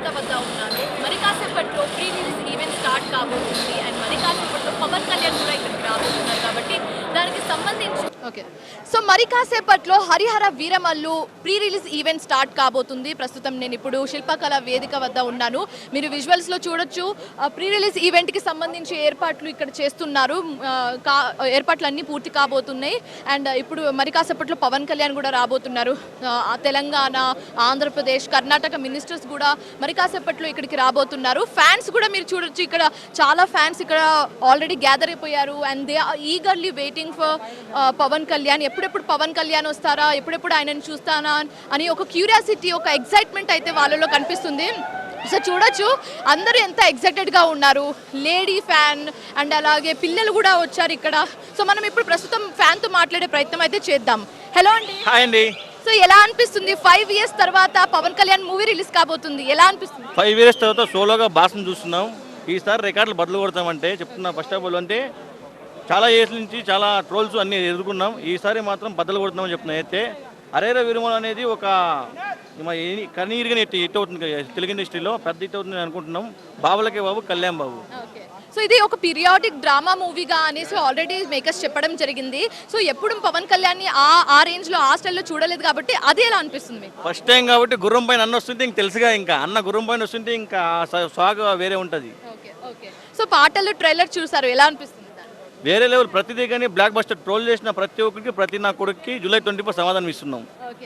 వేదిక వద్ద ఉన్నాను. మరి కాసేపట్లో ప్రీ రిలీజ్ ఈవెంట్ స్టార్ట్ కాబోతుంది అండ్ మరి కాసేపట్లో పవన్ కళ్యాణ్ కూడా ఇక్కడికి రాబోతున్నారు కాబట్టి దానికి సంబంధించి ఓకే సో మరి కాసేపట్లో Harihara Veeramallu pre release event start కాబోతుంది. ప్రస్తుతం నేను ఇప్పుడు శిల్పకళ వేదిక వద్ద ఉన్నాను. మీరు విజువల్స్లో చూడొచ్చు ప్రీ రిలీజ్ ఈవెంట్కి సంబంధించి ఏర్పాట్లు ఇక్కడ చేస్తున్నారు. ఏర్పాట్లు అన్నీ పూర్తి కాబోతున్నాయి అండ్ ఇప్పుడు మరి కాసేపట్లో పవన్ కళ్యాణ్ కూడా రాబోతున్నారు. తెలంగాణ, ఆంధ్రప్రదేశ్, కర్ణాటక మినిస్టర్స్ కూడా మరి కాసేపట్లో ఇక్కడికి రాబోతున్నారు. ఫ్యాన్స్ కూడా మీరు చూడొచ్చు, ఇక్కడ చాలా ఫ్యాన్స్ ఇక్కడ ఆల్రెడీ గ్యాదర్ అయిపోయారు and they are eagerly waiting for Pawan Kalyan. ఎప్పుడెప్పుడు పవన్ కళ్యాణ్ వస్తారా, ఎప్పుడెప్పుడు ఆయనను చూస్తానా అని ఒక క్యూరియాసిటీ, ఒక ఎక్సైట్మెంట్ అయితే వాళ్ళలో కనిపిస్తుంది. సో చూడొచ్చు అందరూ ఎంత ఎక్సైటెడ్గా ఉన్నారు. లేడీ ఫ్యాన్ అండ్ అలాగే పిల్లలు కూడా వచ్చారు ఇక్కడ. సో మనం ఇప్పుడు ప్రస్తుతం ఫ్యాన్తో మాట్లాడే ప్రయత్నం అయితే చేద్దాం. హలో అండి. హాయ్ అండి. సో ఎలా అనిపిస్తుంది 5 years తర్వాత పవన్ కళ్యాణ్ మూవీ రిలీజ్ కాబోతుంది, ఎలా అనిపిస్తుంది? 5 years తర్వాత సోలోగా బాస్ని చూస్తున్నాం. ఈసారి రికార్డులు బదులు కొడతామంటే చెప్తున్నా. ఫస్ట్ ఆఫ్ ఆల్ అంటే చాలా ఇయర్స్ నుంచి చాలా ట్రోల్స్ అన్నీ ఎదుర్కొన్నాం. ఈసారి మాత్రం బద్దలు కొడుతున్నామని చెప్తున్నాం. అయితే హరిహర వీరమల్లు అనేది ఒక కనీరుగా హిట్ అవుతుంది తెలుగు ఇండస్ట్రీలో, పెద్ద హిట్ అవుతుంది అనుకుంటున్నాం. బాబులకే బాబు, కళ్యాణ్ బాబు. సో ఇది ఒక పీరియాడిక్ డ్రామా మూవీగా అనేసి ఆల్రెడీ మేకర్స్ చెప్పడం జరిగింది. సో ఎప్పుడు పవన్ కళ్యాణ్ని ఆ రేంజ్లో, ఆ స్టైల్లో చూడలేదు కాబట్టి అది ఎలా అనిపిస్తుంది? ఫస్ట్ టైం కాబట్టి గుర్రం పైన అన్న వస్తుంటే ఇంక తెలుసుగా, ఇంకా అన్న గుర్రం పైన వస్తుంటే ఇంకా స్వాగ వేరే ఉంటుంది. ఓకే ఓకే సో పాటలు ట్రైలర్ చూసారు, ఎలా అనిపిస్తుంది? వేరే లెవెల్. ప్రతిదీ కానీ బ్లాక్ బస్టర్ ట్రోల్ చేసిన ప్రతి ఒక్కరికి, ప్రతి నా కొడుక్కి జూలై 24 సమాధానం ఇస్తున్నాం. ఓకే.